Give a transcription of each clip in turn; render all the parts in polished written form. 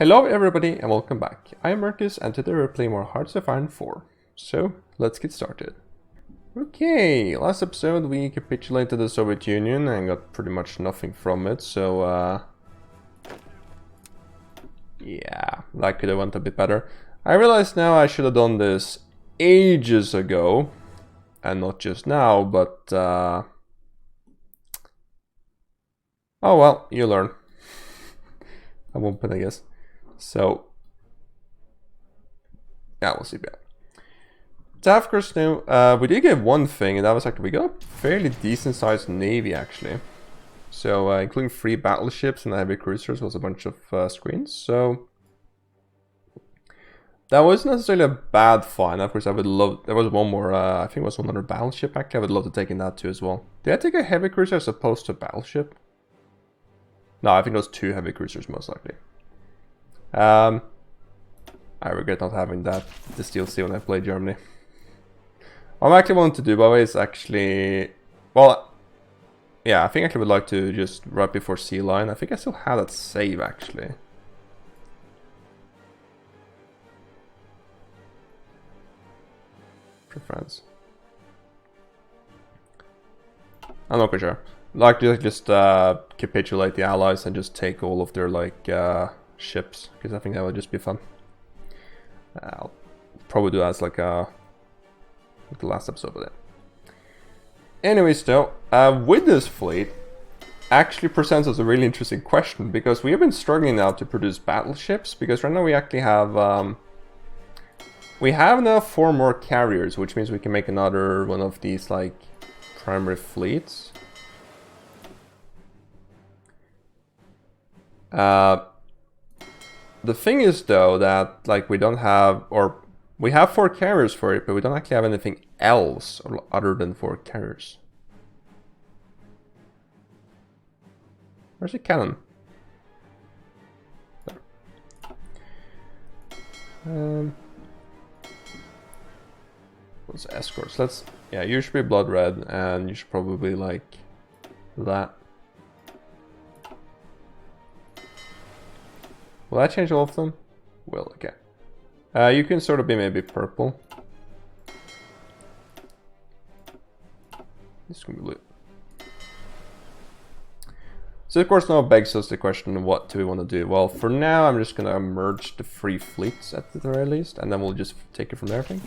Hello everybody and welcome back. I am Merces and today we're playing more Hearts of Iron 4. So, let's get started. Okay, last episode we capitulated the Soviet Union and got pretty much nothing from it, so yeah, that could have went a bit better. I realize now I should have done this ages ago, and not just now, but oh well, you learn. I won't put, I guess. So, yeah, we'll see. To of course new, we did get one thing, and that was actually we got a fairly decent sized navy actually. So, including 3 battleships and heavy cruisers was a bunch of screens. So, that wasn't necessarily a bad find. Of course, I would love. There was one more. I think it was one other battleship. Actually, I would love to take in that too as well. Did I take a heavy cruiser as opposed to a battleship? No, I think it was 2 heavy cruisers most likely. I regret not having that this DLC when I played Germany. What I actually wanted to do, by the way, is actually, well, yeah, I think I actually would like to just right before sea line. I think I still have that save actually. Preference. I'm not quite sure. Like to just capitulate the allies and just take all of their like ships, because I think that would just be fun. I'll probably do that as like the last episode of it. Anyways though, with this fleet actually presents us a really interesting question, because we have been struggling now to produce battleships, because right now we actually have now 4 more carriers, which means we can make another one of these like primary fleets. The thing is though that like we don't have, or we have 4 carriers for it, but we don't actually have anything else other than 4 carriers. Where's the cannon? There. What's escorts? Let's, yeah, you should be blood red, and you should probably like that. Will that change all of them? Will, okay. You can sort of be maybe purple. This can be blue. So of course now begs us the question, what do we want to do? Well, for now I'm just gonna merge the 3 fleets at the very least, and then we'll just take it from there, I think.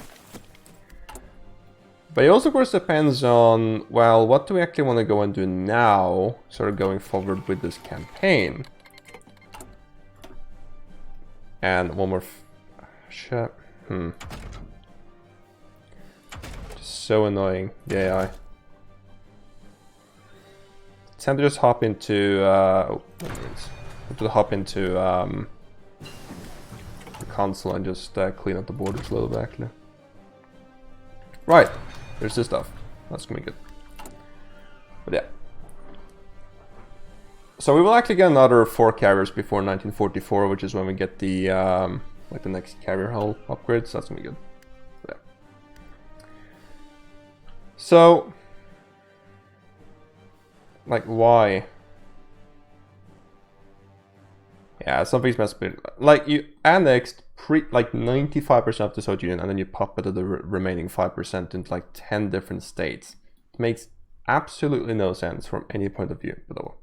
But it also of course depends on, well, what do we actually want to go and do now, sort of going forward with this campaign. And one more shit. Just so annoying, the AI. Tend to just hop into hop into the console and just clean up the borders a little bit actually. Right, there's this stuff. That's gonna be good. But yeah. So we will actually get another 4 carriers before 1944, which is when we get the like the next carrier hull upgrade, so that's gonna be good. Yeah. So, like, why? Yeah, something's messed with. Like, you annexed like 95% of the Soviet Union, and then you puppeted the remaining 5% into like 10 different states. It makes absolutely no sense from any point of view, but oh.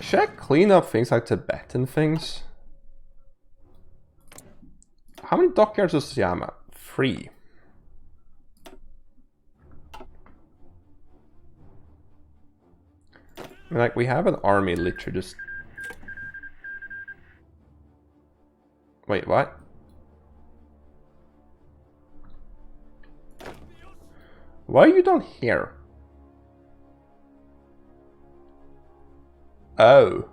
Should I clean up things like Tibetan things? How many dockyards does Siam have? 3. I mean, like, we have an army literally just... Wait, what? Why are you down here? Oh.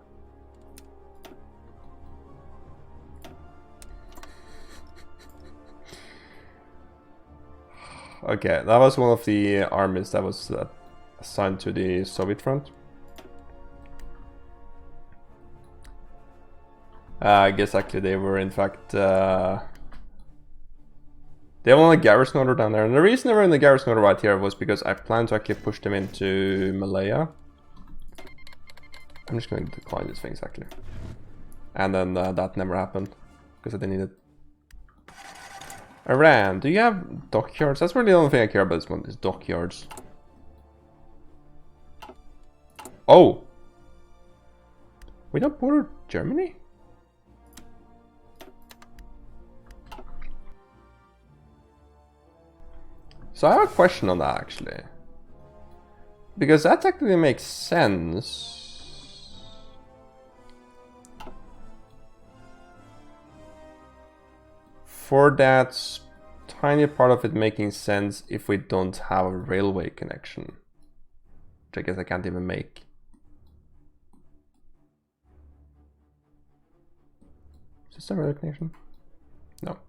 Okay, that was one of the armies that was assigned to the Soviet front. I guess actually they were in fact they have one garrison order down there, and the reason they were in the garrison order right here was because I planned to actually push them into Malaya. I'm just going to decline these things actually. And then that never happened because I didn't need it. Iran, do you have dockyards? That's really the only thing I care about this one is dockyards. Oh! We don't border Germany? So I have a question on that actually. Because that technically makes sense. For that tiny part of it making sense if we don't have a railway connection. Which I guess I can't even make. Is this a railway connection? No.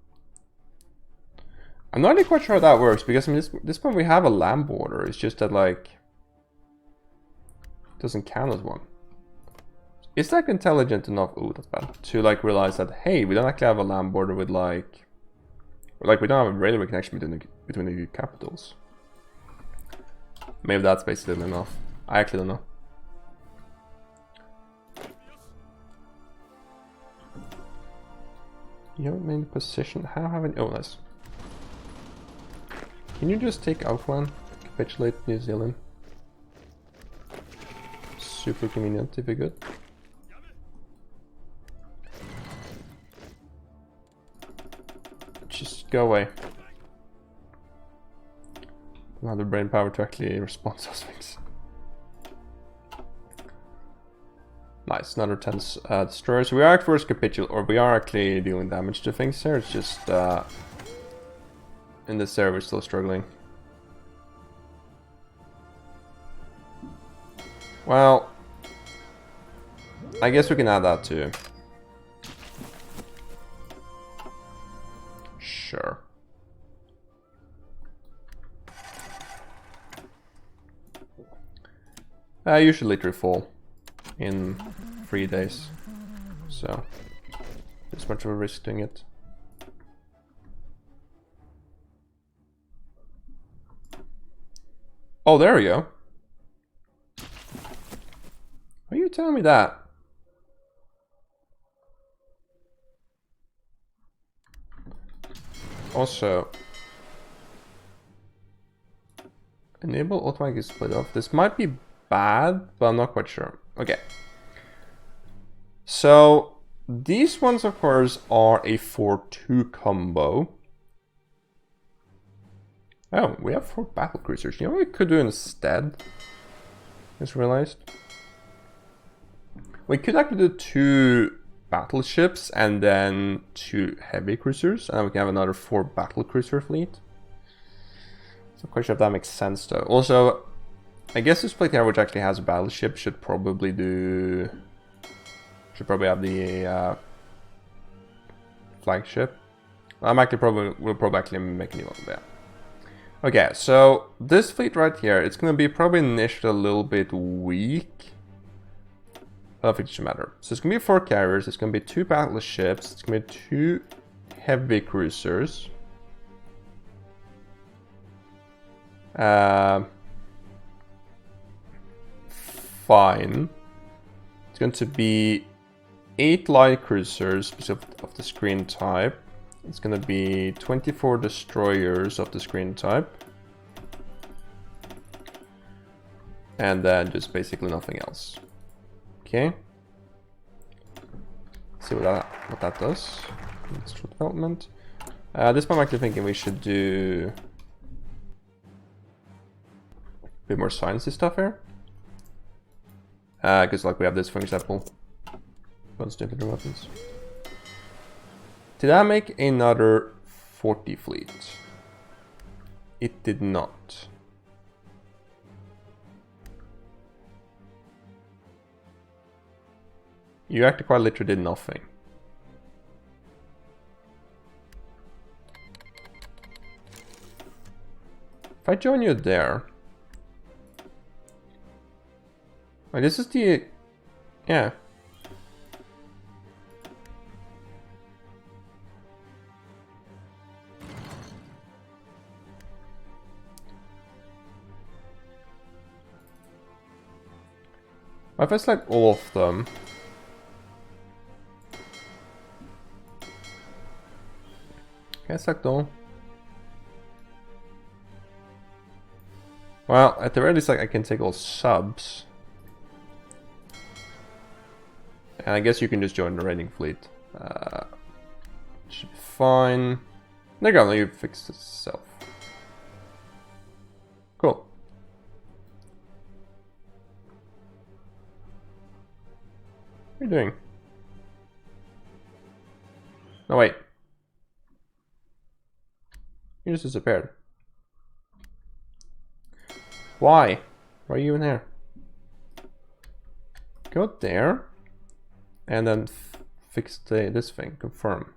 I'm not really quite sure how that works because I mean this one we have a land border. It's just that like it doesn't count as one. Is that intelligent enough? Oh, that's bad. To like realize that hey, we don't actually have a land border with like we don't have a railway connection between the capitals. Maybe that's basically enough. I actually don't know. You haven't made a position. How haven't? Oh, nice. Can you just take Auckland, capitulate New Zealand? Super convenient if you're good. Just go away. Don't have the brain power to actually respond to those things. Nice, another 10 destroyers. We are at first capitulate, or we are actually dealing damage to things here. It's just in this area we're still struggling. Well, I guess we can add that too. Sure. I usually literally fall in 3 days, so it's much of a risk doing it. Oh, there we go. Why are you telling me that? Also, enable automatic split off. This might be bad, but I'm not quite sure. Okay. So these ones, of course, are a 4-2 combo. Oh, we have 4 battle cruisers. You know what we could do instead? Just realized. We could actually do 2 battleships and then 2 heavy cruisers, and then we can have another 4 battle cruiser fleet. So I'm quite sure if that makes sense though. Also, I guess this fleet here, which actually has a battleship, should probably have the flagship. We'll probably actually make a new one there. Okay, so this fleet right here, it's gonna be probably initially a little bit weak. I don't think it should matter. So it's gonna be 4 carriers, it's gonna be 2 battleships, it's gonna be 2 heavy cruisers. Fine. It's going to be 8 light cruisers of the screen type. It's going to be 24 destroyers of the screen type. And then just basically nothing else. Okay. Let's see what that does. Industrial development. This one I'm actually thinking we should do a bit more sciencey stuff here. Because like we have this, for example. Bunch of different weapons. Did I make another 40 fleet? It did not. You actually quite literally did nothing. If I join you there... Like, this is the... Yeah. If I select all of them... Can I select all? Well, at the very least, like, I can take all subs. And I guess you can just join the raiding fleet. Should be fine. There you go, now you fixed itself. Cool. What are you doing? No, wait. You just disappeared. Why? Why are you in here? Go there. And then fix this thing. Confirm.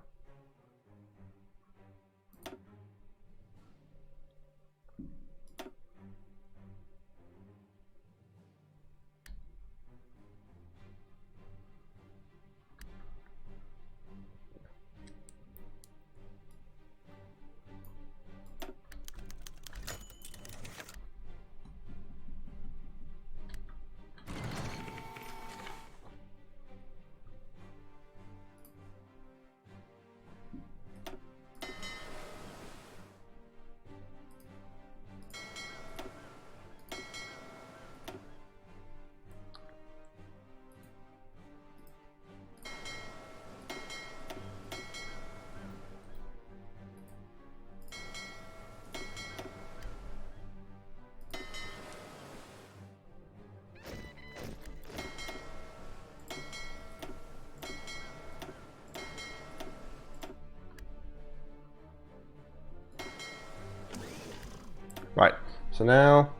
Right, so now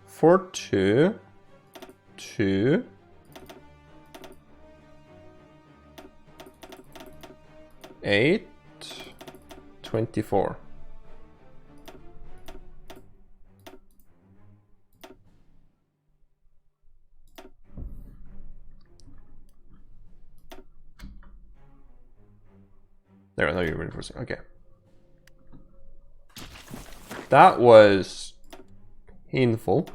4, 2, 2, 8, 24. There, I know you're reinforcing. Okay. That was painful.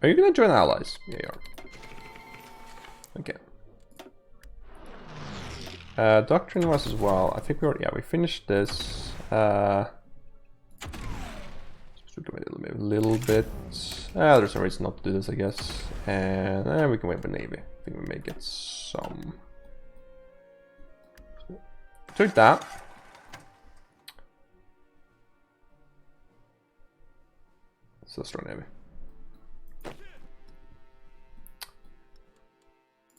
Are you gonna join allies? Yeah, you are. Okay. Doctrine was as well. I think we already, yeah, we finished this. Just wait a little bit. There's no reason not to do this, I guess. And we can wait for Navy. I think we may get some. Took that. So strong Navy.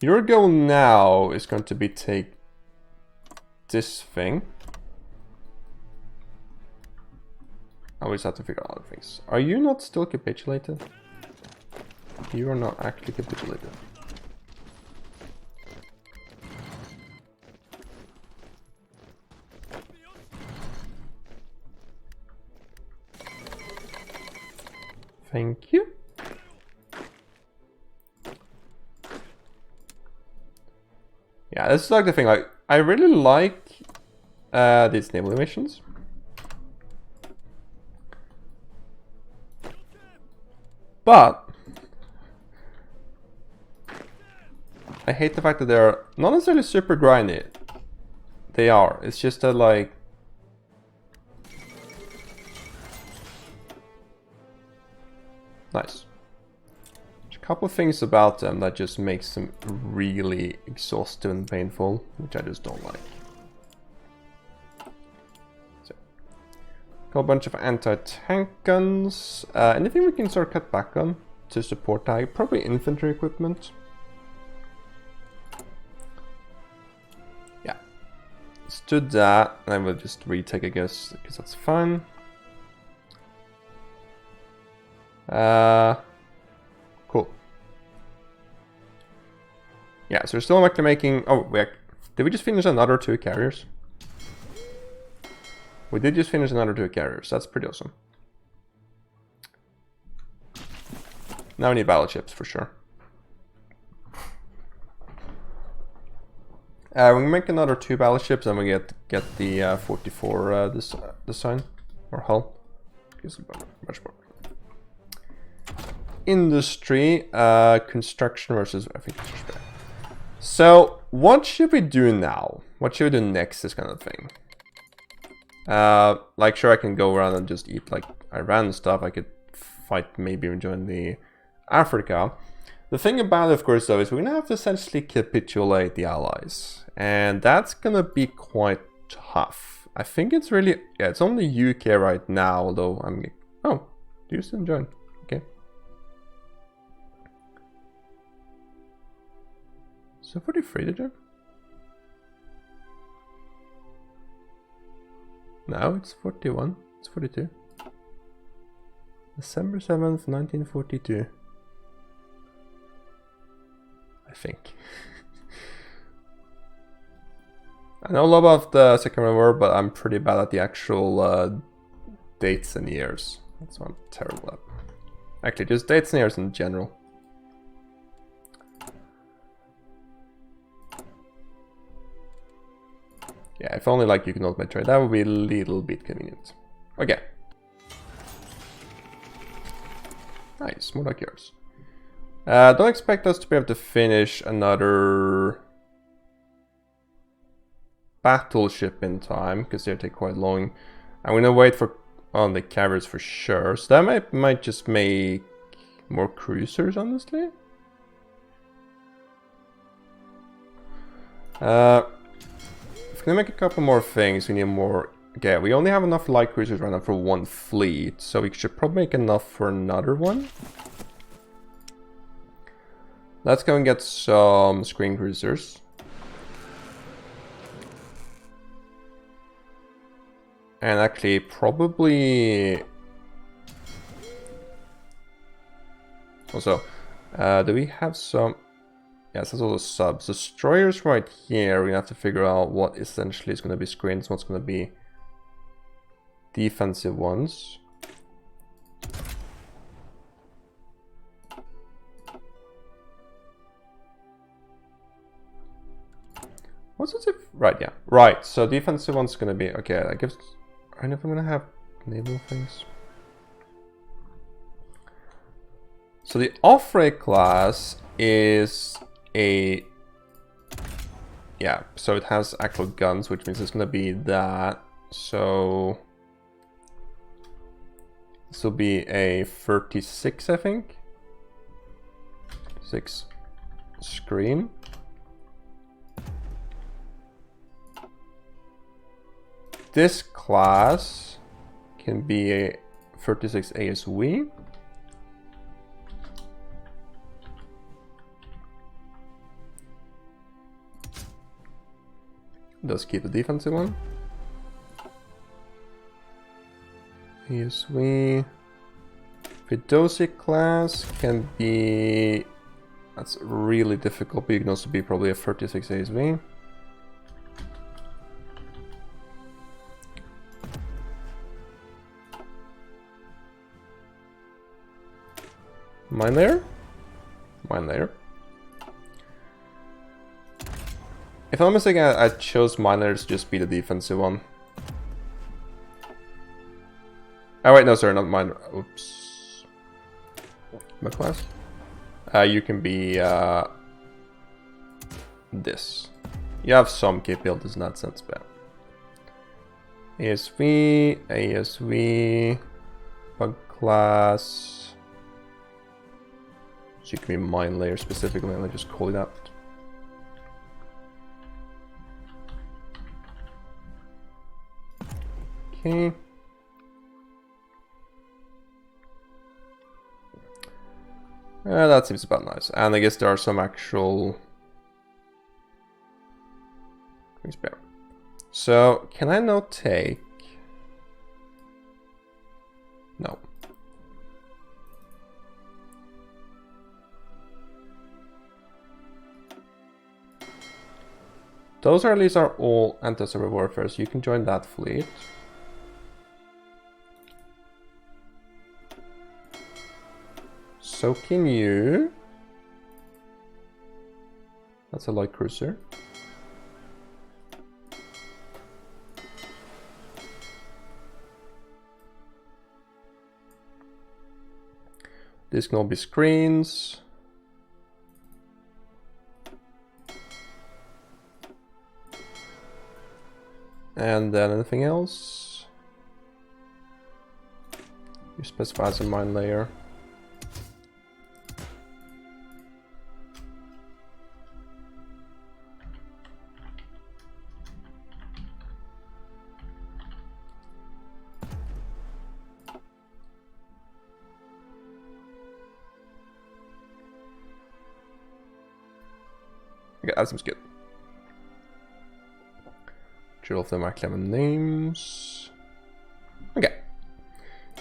Your goal now is going to be take this thing. I always have to figure out other things. Are you not still capitulated? You are not actually capitulated. Thank you. Yeah, this is like the thing. Like, I really like these naval missions. But I hate the fact that they're not necessarily super grindy. They are. It's just that, like, nice. There's a couple of things about them that just makes them really exhaustive and painful, which I just don't like. So, got a bunch of anti-tank guns. Anything we can sort of cut back on to support that? Probably infantry equipment. Yeah. Let's do that, and we'll just retake, I guess, because that's fine. Cool. Yeah, so we're still actually making... Oh, wait. Did we just finish another 2 carriers? We did just finish another 2 carriers. That's pretty awesome. Now we need battleships for sure. We make another 2 battleships and we get the 44 design or hull. Much more. Industry, construction versus I think. So what should we do now? What should we do next? This kind of thing. Like sure I can go around and just eat like Iran stuff. I could fight, maybe even join the Africa. The thing about it, of course, though, is we're gonna have to essentially capitulate the allies, and that's gonna be quite tough. I think it's really, yeah, it's only UK right now, although oh, do you still join? Okay. So 43 to join? No, it's 41. It's 42. December 7th, 1942. I think. I know a lot about the Second World War, but I'm pretty bad at the actual dates and years. That's what I'm terrible at. Actually, just dates and years in general. Yeah, if only like you can automate trade, that would be a little bit convenient. Okay. Nice, more like yours. Don't expect us to be able to finish another battleship in time, because they take quite long. I'm gonna wait for on the carriers for sure. So that might just make more cruisers, honestly. If we're gonna make a couple more things, we need more. Okay, we only have enough light cruisers right now for 1 fleet, so we should probably make enough for another one. Let's go and get some screen cruisers. And actually, probably... Also, do we have some... Yes, that's all the subs. Destroyers right here, we're gonna have to figure out what essentially is gonna be screens, what's gonna be defensive ones. What's it? Right, yeah. Right, so defensive one's gonna be... Okay, I guess... I don't know if I'm gonna have naval things. So the off-rate class is a... Yeah, so it has actual guns, which means it's gonna be that. So... This will be a 36, I think. 6 screen. This class can be a 36 ASV. Let's keep the defensive one. ASV. Fidosi class can be... That's really difficult, but you can also be probably a 36 ASV. Mine layer? Mine layer. If I'm mistaken, I chose mine layer to just be the defensive one. Oh wait, no, sorry, not mine. Oops. My class? You can be this. You have some capabilities in that sense, but ASV, ASV, bug class. So you can be mine layer specifically, and I just call it out. Okay. That seems about nice. And I guess there are some actual things better. So can I now take... No. Those at least are all anti-server warfare, so you can join that fleet. So can you. That's a light cruiser. These can all be screens. And then anything else? You specify as a mine layer. Okay, that seems good. All of them actually have names. Okay.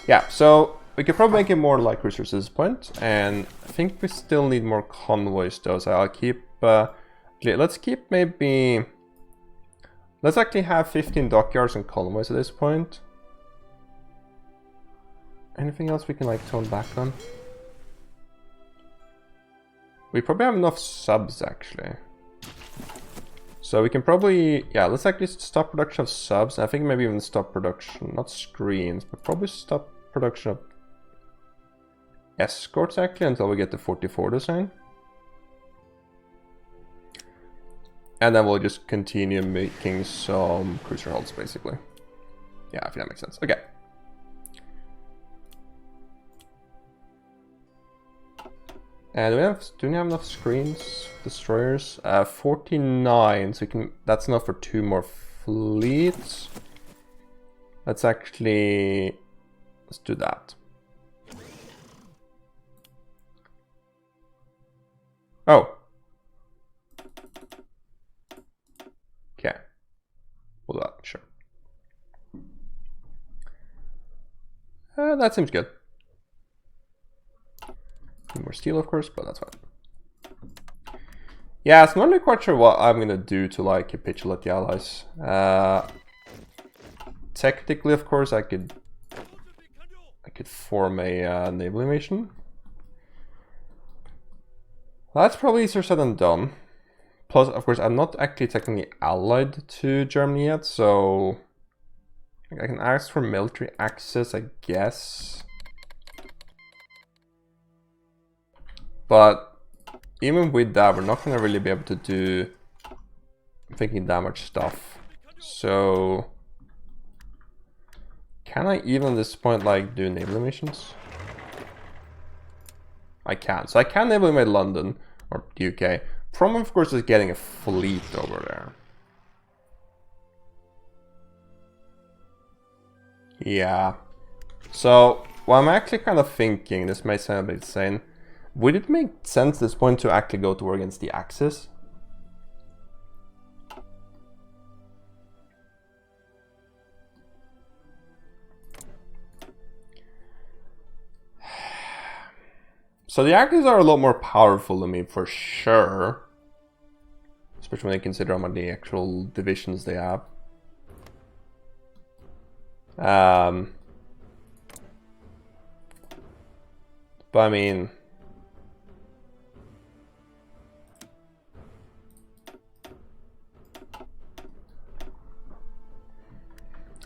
Yeah, so we could probably make it more like cruisers at this point, and I think we still need more convoys though, so I'll keep, let's keep maybe, let's actually have 15 dockyards and convoys at this point. Anything else we can like tone back on? We probably have enough subs actually. So we can probably, yeah, let's actually stop production of subs. I think maybe even stop production, not screens, but probably stop production of escorts actually until we get the 44 design. And then we'll just continue making some cruiser hulls basically. Yeah, I think that makes sense. Okay. And do we have enough screens, destroyers? 49, so we can, that's enough for 2 more fleets. Let's actually, let's do that. Oh. Okay. We'll do that, sure. That seems good. More steel, of course, but that's fine. Yeah, so I'm not really quite sure what I'm gonna do to like capitulate the allies. Technically, of course, I could form a naval invasion. That's probably easier said than done. Plus, of course, I'm not actually technically allied to Germany yet, so I can ask for military access, I guess. But even with that, we're not going to really be able to do, I'm thinking, that much stuff. So can I even at this point like do naval missions? I can. So I can naval invade London or UK. Problem, of course, is getting a fleet over there. Yeah. So what I'm actually kind of thinking, this may sound a bit insane, would it make sense at this point to actually go to war against the Axis? So the Axis are a lot more powerful than me for sure. Especially when you consider how many actual divisions they have. But I mean,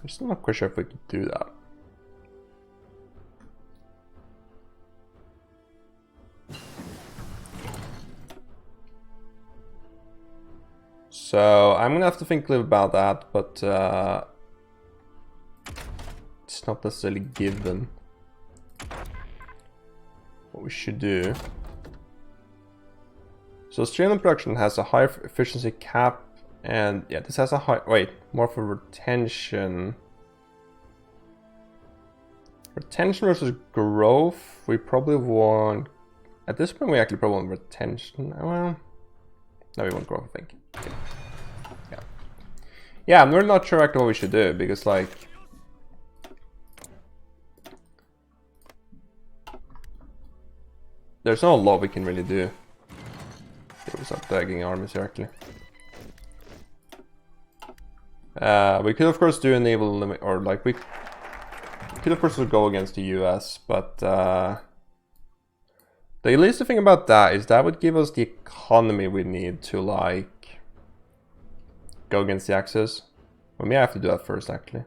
I'm just not quite sure if we could do that. So I'm gonna have to think a little about that, but it's not necessarily given what we should do. So Australian production has a high efficiency cap, and yeah, this has a high, wait, more for retention. Retention versus growth, we probably want, at this point we actually probably want retention. Well, no, we want growth, I think. Yeah. Yeah, I'm really not sure actually what we should do, because like, there's not a lot we can really do. We start dragging armies here actually. We could of course do a naval limit, or like we could of course go against the US, but the least thing about that is that would give us the economy we need to like go against the Axis. We may have to do that first actually.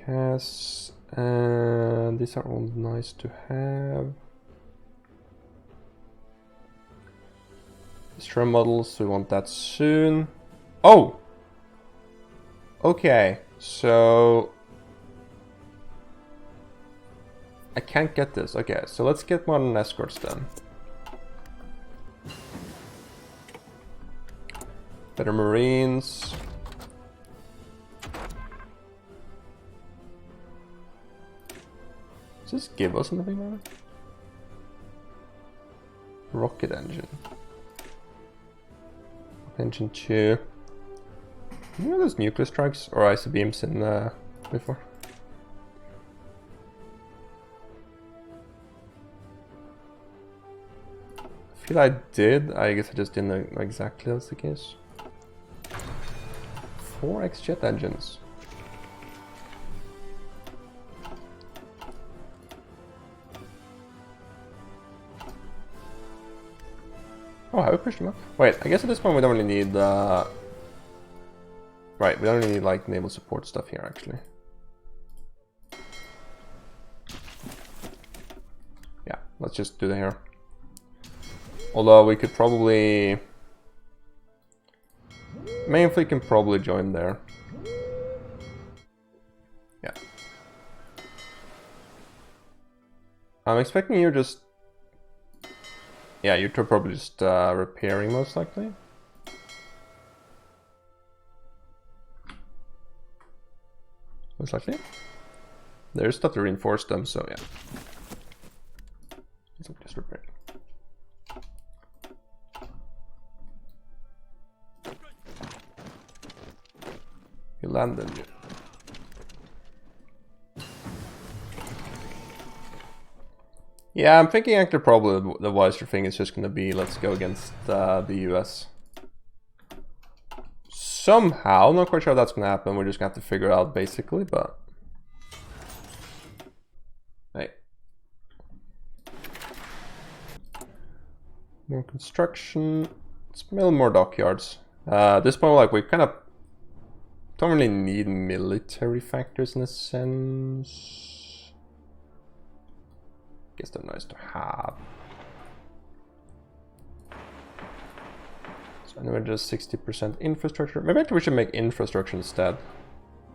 Yes. And these are all nice to have. Strum models, we want that soon. Oh! Okay, so I can't get this. Okay, so let's get modern escorts then. Better Marines. Does this give us anything on it? Rocket engine. Engine 2. You know those nuclear strikes or IC beams in before? I feel I did. I guess I just didn't know exactly that's the case. 4x jet engines. Oh, have we pushed them up? Wait, I guess at this point we don't really need right, we don't really need like naval support stuff here actually. Yeah, let's just do that here. Although we could probably... Main fleet can probably join there. Yeah. I'm expecting you just... Yeah, you're probably just repairing most likely. Most likely. There's stuff to reinforce them, so yeah. So just repair. You landed. Yeah, I'm thinking actually probably the wiser thing is just gonna be let's go against the US. Somehow, I'm not quite sure how that's gonna happen, we're just gonna have to figure it out basically, but... Hey. More construction, let's build more dockyards. At this point, like, we kind of don't really need military factors in a sense. Guess they're nice to have. So anyway, just 60% infrastructure. Maybe actually we should make infrastructure instead.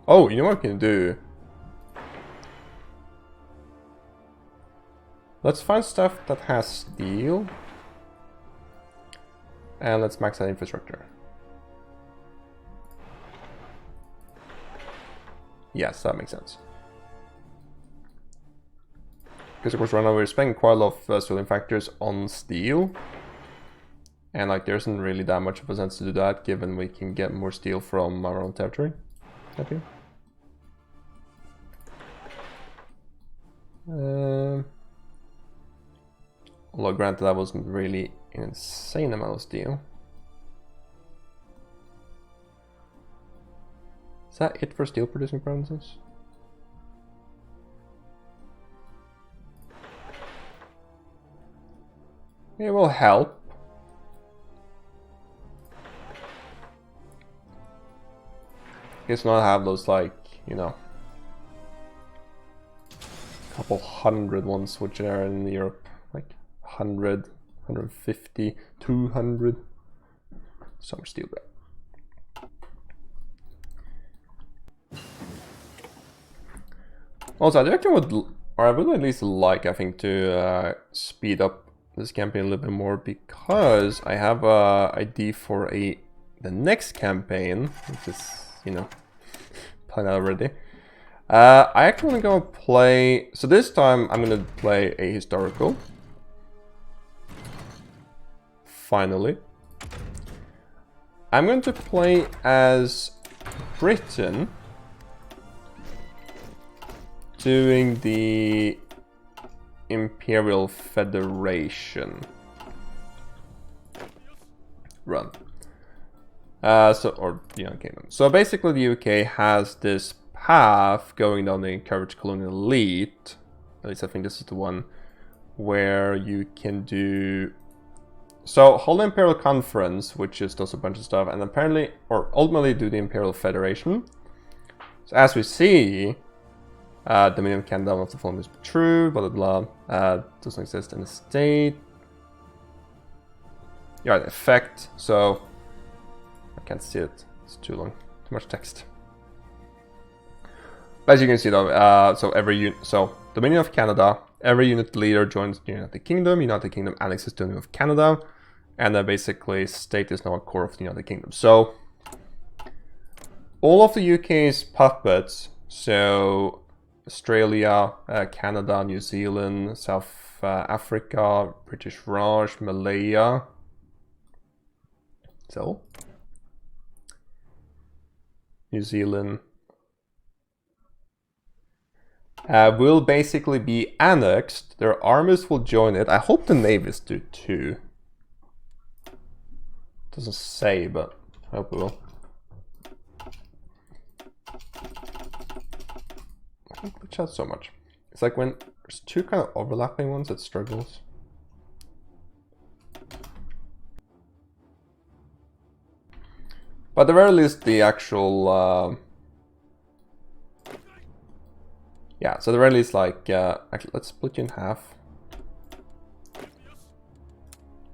Oh, you know what we can do? Let's find stuff that has steel. And let's max out infrastructure. Yes, that makes sense. Because of course right now we're spending quite a lot of civilian factors on steel. And like there isn't really that much of a sense to do that given we can get more steel from our own territory. Okay. Although granted that wasn't really an insane amount of steel. Is that it for steel producing provinces? It will help. Guess not have those like, you know, couple hundred ones which are in Europe, like 100, 150, 200. So much steel there. Also, I do actually would, or I would at least like, I think, to speed up this campaign a little bit more because I have a idea for the next campaign, which is, you know, planned out already. I actually want to go play, so this time I'm going to play a historical. Finally. I'm going to play as Britain doing the Imperial Federation run. Or the United Kingdom. So basically the UK has this path going down the Encourage Colonial Elite. At least I think this is the one where you can do... So hold the Imperial Conference, which is does a bunch of stuff, and apparently, or ultimately do the Imperial Federation. So as we see, Dominion of Canada, not the following is true, blah blah blah. Doesn't exist in the state. Yeah, the effect, so I can't see it. It's too long, too much text. But as you can see though, so Dominion of Canada, every unit leader joins the United Kingdom. United Kingdom annexes Dominion of Canada, and then basically state is now a core of the United Kingdom. So all of the UK's puppets, so Australia, Canada, New Zealand, South Africa, British Raj, Malaya. So New Zealand will basically be annexed. Their armies will join it. I hope the navies do too. Doesn't say, but I hope it will. I don't glitch out so much. It's like when there's two kind of overlapping ones, it struggles. But at the very least, the actual yeah, so at the very least, like, actually, let's split you in half.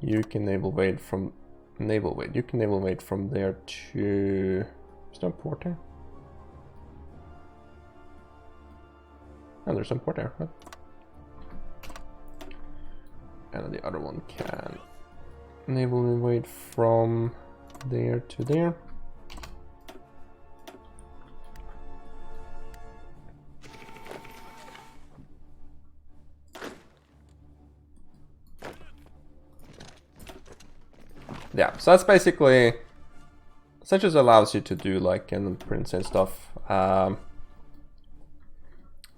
You can naval wade from You can naval wade from there to. Is there a port there? Oh, there's some port there. Right? And then the other one can naval wade from there to there. Yeah, so that's basically, such as allows you to do like prints and stuff.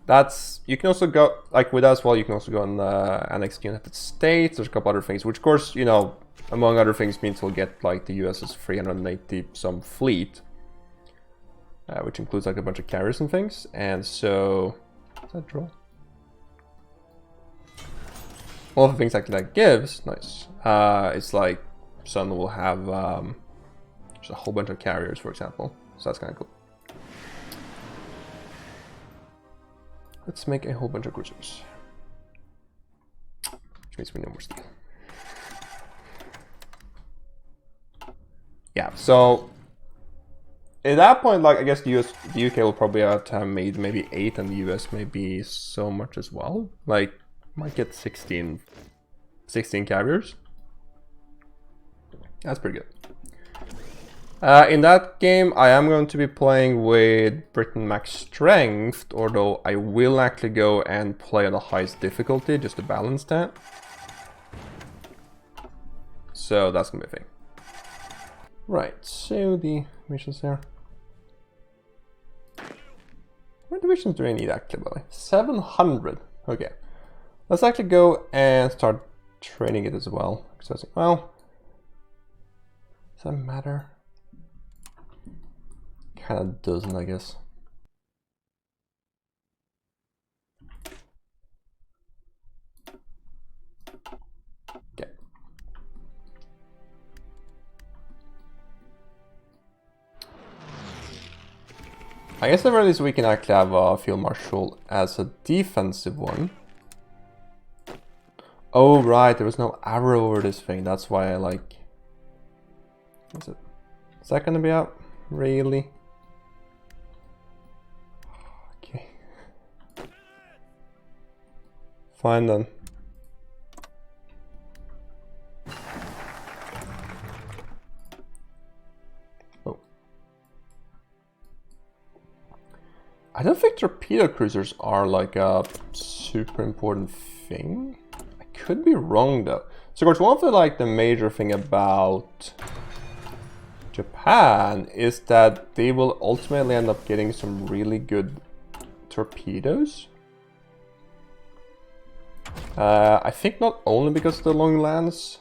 That's, you can also go, like with us, well, you can also go and annex the United States. There's a couple other things, which of course, you know, among other things means we'll get like the US's 380 some fleet, which includes like a bunch of carriers and things. And so, is that draw? All of the things actually that gives, nice. It's like, Sun will have just a whole bunch of carriers, for example. So that's kind of cool. Let's make a whole bunch of cruisers. Which means we need more steel. Yeah, so at that point, like I guess the UK will probably have to have made maybe 8, and the US maybe so much as well. Like might get 16 carriers. That's pretty good. In that game, I am going to be playing with Britain Max Strength, although I will actually go and play on the highest difficulty just to balance that. So that's gonna be a thing. Right, so the missions there. What divisions do I need actually, by the way? 700. Okay. Let's actually go and start training it as well. Well, does that matter? Kind of doesn't, I guess. Okay. I guess at the very least we can actually have a field marshal as a defensive one. Oh right, there was no arrow over this thing. That's why I like. Is that gonna be out? Really? Okay. Fine then. Oh. I don't think torpedo cruisers are like a super important thing. I could be wrong though. So of course one of the like the major thing about Japan is that they will ultimately end up getting some really good torpedoes. I think not only because of the long lands,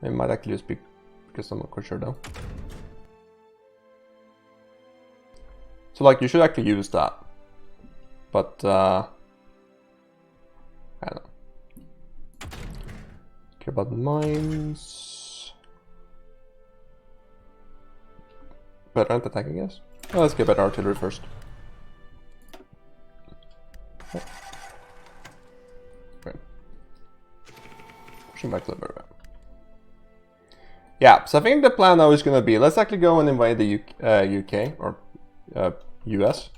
it might actually just be because I'm not quite sure though. So like you should actually use that, but I don't know. Care about mines. Better attack, I guess. Well, let's get better artillery first. Right. Pushing back a little bit. Yeah, so I think the plan now is going to be, let's actually go and invade the UK, or US.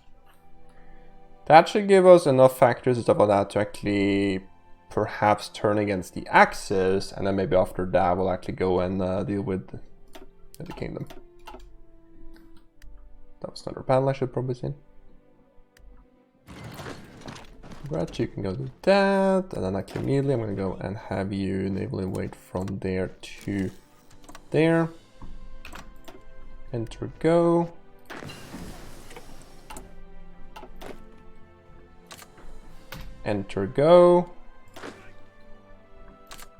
That should give us enough factors and stuff like that to actually perhaps turn against the Axis, and then maybe after that we'll actually go and deal with the kingdom. That was another panel I should probably see. Right, you can go do that, and then actually immediately I'm going to go and have you naval invade from there to there. Enter go. Enter go.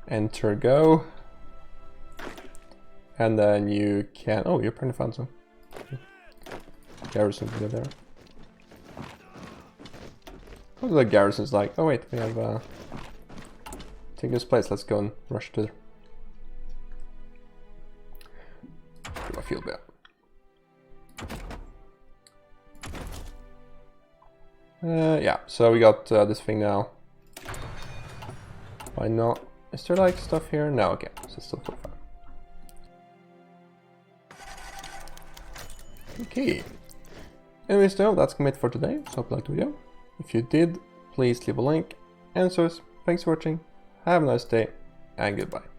Enter go. And then you can, oh, you're pretty fun, so garrison can go there. What are the garrisons like? Oh wait, we have take this place, let's go and rush to I feel bad. Yeah, so we got this thing now. Why not? Is there like stuff here? No, okay, so it's still 45. Okay. Anyways though, that's gonna be it for today, so hope you liked the video. If you did, please leave a like, and so thanks for watching, have a nice day, and goodbye.